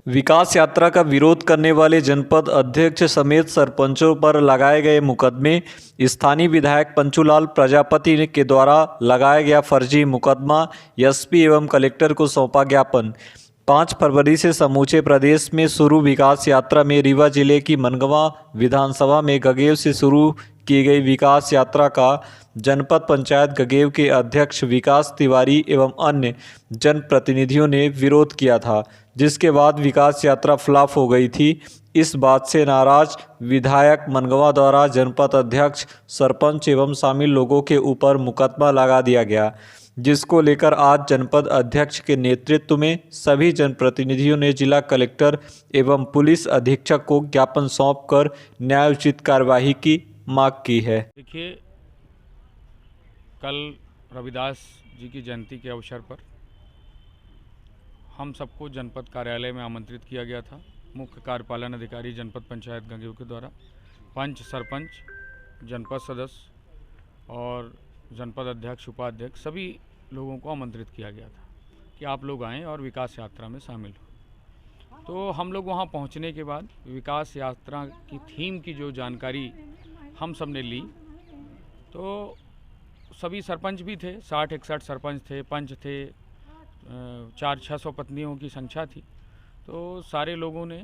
विकास यात्रा का विरोध करने वाले जनपद अध्यक्ष समेत सरपंचों पर लगाए गए मुकदमे। स्थानीय विधायक पंचूलाल प्रजापति के द्वारा लगाया गया फर्जी मुकदमा। एसपी एवं कलेक्टर को सौंपा ज्ञापन। 5 फरवरी से समूचे प्रदेश में शुरू विकास यात्रा में रीवा जिले की मनगवा विधानसभा में गगेव से शुरू की गई विकास यात्रा का जनपद पंचायत गगेव के अध्यक्ष विकास तिवारी एवं अन्य जनप्रतिनिधियों ने विरोध किया था, जिसके बाद विकास यात्रा फ्लॉप हो गई थी। इस बात से नाराज विधायक मनगवा द्वारा जनपद अध्यक्ष, सरपंच एवं शामिल लोगों के ऊपर मुकदमा लगा दिया गया, जिसको लेकर आज जनपद अध्यक्ष के नेतृत्व में सभी जनप्रतिनिधियों ने जिला कलेक्टर एवं पुलिस अधीक्षक को ज्ञापन सौंपकर न्यायोचित कार्यवाही की मांग की है। देखिए, कल रविदास जी की जयंती के अवसर पर हम सबको जनपद कार्यालय में आमंत्रित किया गया था। मुख्य कार्यपालन अधिकारी जनपद पंचायत गंगेव के द्वारा पंच, सरपंच, जनपद सदस्य और जनपद अध्यक्ष, उपाध्यक्ष सभी लोगों को आमंत्रित किया गया था कि आप लोग आएँ और विकास यात्रा में शामिल हो। तो हम लोग वहाँ पहुँचने के बाद विकास यात्रा की थीम की जो जानकारी हम सब ने ली, तो सभी सरपंच भी थे, 60-61 सरपंच थे, पंच थे, 400-600 पत्नियों की संख्या थी। तो सारे लोगों ने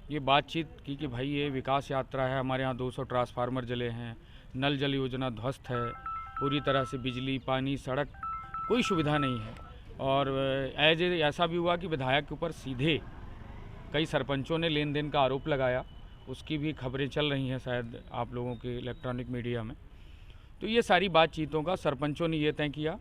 ये बातचीत की कि भाई ये विकास यात्रा है, हमारे यहाँ 200 ट्रांसफार्मर जले हैं, नल जल योजना ध्वस्त है, पूरी तरह से बिजली, पानी, सड़क कोई सुविधा नहीं है। और ऐसा भी हुआ कि विधायक के ऊपर सीधे कई सरपंचों ने लेन देन का आरोप लगाया। उसकी भी खबरें चल रही हैं शायद आप लोगों के इलेक्ट्रॉनिक मीडिया में। तो ये सारी बातचीतों का सरपंचों ने ये तय किया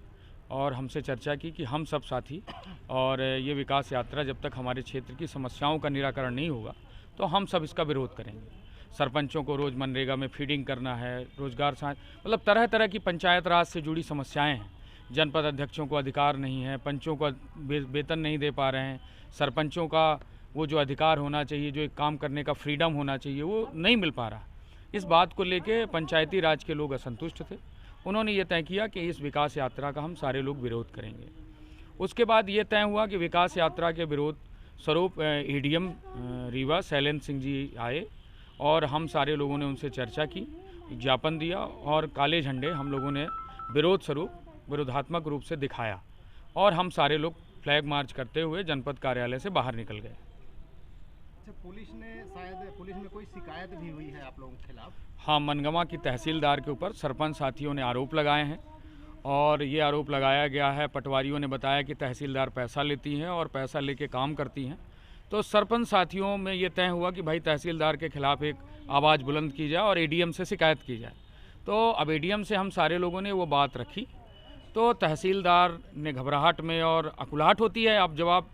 और हमसे चर्चा की कि हम सब साथी और ये विकास यात्रा जब तक हमारे क्षेत्र की समस्याओं का निराकरण नहीं होगा तो हम सब इसका विरोध करेंगे। सरपंचों को रोज़ मनरेगा में फीडिंग करना है, रोजगार मतलब तरह तरह की पंचायत राज से जुड़ी समस्याएं हैं। जनपद अध्यक्षों को अधिकार नहीं है, पंचों को वेतन नहीं दे पा रहे हैं, सरपंचों का वो जो अधिकार होना चाहिए, जो एक काम करने का फ्रीडम होना चाहिए, वो नहीं मिल पा रहा। इस बात को लेके पंचायती राज के लोग असंतुष्ट थे। उन्होंने ये तय किया कि इस विकास यात्रा का हम सारे लोग विरोध करेंगे। उसके बाद ये तय हुआ कि विकास यात्रा के विरोध स्वरूप एडीएम रीवा शैलेंद्र सिंह जी आए और हम सारे लोगों ने उनसे चर्चा की, ज्ञापन दिया और काले झंडे हम लोगों ने विरोध स्वरूप विरोधात्मक रूप से दिखाया और हम सारे लोग फ्लैग मार्च करते हुए जनपद कार्यालय से बाहर निकल गए। अच्छा, पुलिस में कोई शिकायत भी हुई है आप लोगों के खिलाफ? हाँ, मनगवा की तहसीलदार के ऊपर सरपंच साथियों ने आरोप लगाए हैं और ये आरोप लगाया गया है, पटवारियों ने बताया कि तहसीलदार पैसा लेती हैं और पैसा लेके काम करती हैं। तो सरपंच साथियों में ये तय हुआ कि भाई तहसीलदार के खिलाफ एक आवाज़ बुलंद की जाए और एडीएम से शिकायत की जाए। तो अब एडीएम से हम सारे लोगों ने वो बात रखी, तो तहसीलदार ने घबराहट में और अकुलाहट होती है, अब जब आप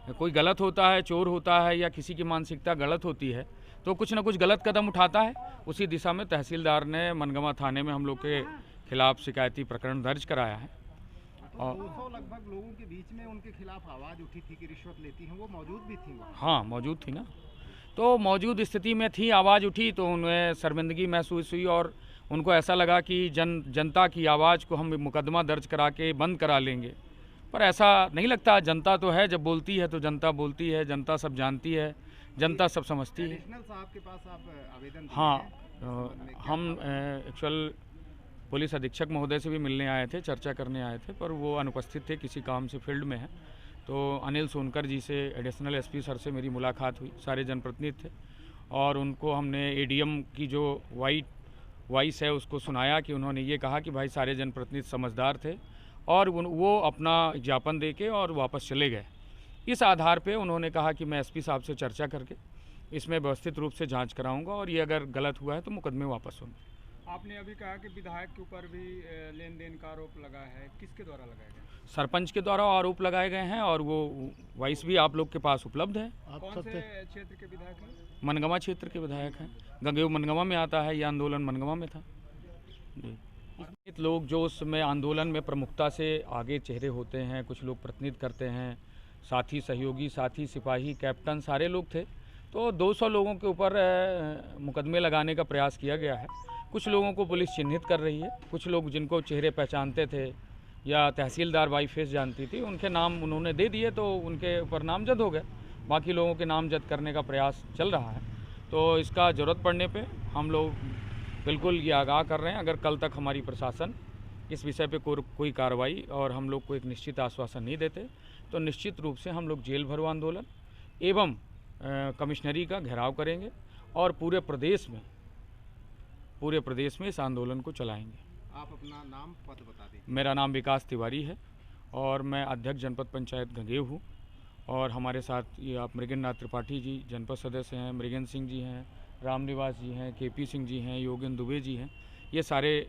कोई गलत होता है, चोर होता है या किसी की मानसिकता गलत होती है तो कुछ ना कुछ गलत कदम उठाता है। उसी दिशा में तहसीलदार ने मनगवा थाने में हम लोग के खिलाफ शिकायती प्रकरण दर्ज कराया है। और 200 लगभग लोगों के बीच में उनके खिलाफ आवाज़ उठी थी कि रिश्वत लेती हैं, वो मौजूद भी थी वहाँ? हाँ, मौजूद थी ना। तो मौजूद स्थिति में थी, आवाज़ उठी तो उन्हें शर्मिंदगी महसूस हुई और उनको ऐसा लगा कि जनता की आवाज़ को हम मुकदमा दर्ज करा के बंद करा लेंगे, पर ऐसा नहीं लगता। जनता तो है, जब बोलती है तो जनता बोलती है, जनता सब जानती है, जनता सब समझती है। साहब के पास आप आवेदन? हाँ, हम एक्चुअल पुलिस अधीक्षक महोदय से भी मिलने आए थे, चर्चा करने आए थे, पर वो अनुपस्थित थे, किसी काम से फील्ड में है। तो अनिल सोनकर जी से, एडिशनल एसपी सर से मेरी मुलाकात हुई, सारे जनप्रतिनिधि थे और उनको हमने एडीएम की जो वॉइस है उसको सुनाया कि उन्होंने ये कहा कि भाई सारे जनप्रतिनिधि समझदार थे और वो अपना ज्ञापन देके और वापस चले गए। इस आधार पे उन्होंने कहा कि मैं एसपी साहब से चर्चा करके इसमें व्यवस्थित रूप से जांच कराऊंगा और ये अगर गलत हुआ है तो मुकदमे वापस होंगे। आपने अभी कहा कि विधायक के ऊपर भी लेन देन का आरोप लगा है, किसके द्वारा लगाया गया? सरपंच के द्वारा आरोप लगाए गए हैं और वो वॉइस भी आप लोग के पास उपलब्ध है। कौन से क्षेत्र के विधायक हैं? मनगवा क्षेत्र के विधायक हैं, गंगेव मनगवा में आता है, यह आंदोलन मनगवा में था जी। लोग जो उस समय आंदोलन में प्रमुखता से आगे चेहरे होते हैं, कुछ लोग प्रतिनिधित्व करते हैं, साथी सहयोगी, साथी सिपाही, कैप्टन सारे लोग थे। तो 200 लोगों के ऊपर मुकदमे लगाने का प्रयास किया गया है। कुछ लोगों को पुलिस चिन्हित कर रही है, कुछ लोग जिनको चेहरे पहचानते थे या तहसीलदार बाई फेस जानती थी, उनके नाम उन्होंने दे दिए तो उनके ऊपर नामजद हो गए। बाकी लोगों के नामजद करने का प्रयास चल रहा है। तो इसका ज़रूरत पड़ने पे हम लोग बिल्कुल ये आगाह कर रहे हैं, अगर कल तक हमारी प्रशासन इस विषय पे कोई कार्रवाई और हम लोग को एक निश्चित आश्वासन नहीं देते तो निश्चित रूप से हम लोग जेल भरो आंदोलन एवं कमिश्नरी का घेराव करेंगे और पूरे प्रदेश में इस आंदोलन को चलाएंगे। आप अपना नाम पद बता दें। मेरा नाम विकास तिवारी है और मैं अध्यक्ष जनपद पंचायत गंगेव हूँ और हमारे साथ ये आप मृगेंद्र त्रिपाठी जी जनपद सदस्य हैं, मृगेंद्र सिंह जी हैं, रामनिवास जी हैं, केपी सिंह जी हैं, योगेंद्र दुबे जी हैं, ये सारे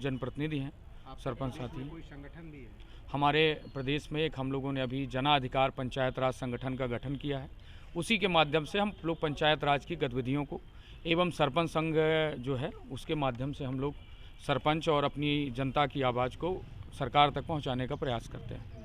जनप्रतिनिधि हैं, सरपंच साथी हैं। कोई संगठन भी है? हमारे प्रदेश में एक हम लोगों ने अभी जनाधिकार पंचायत राज संगठन का गठन किया है, उसी के माध्यम से हम लोग पंचायत राज की गतिविधियों को एवं सरपंच संघ जो है उसके माध्यम से हम लोग सरपंच और अपनी जनता की आवाज़ को सरकार तक पहुंचाने का प्रयास करते हैं।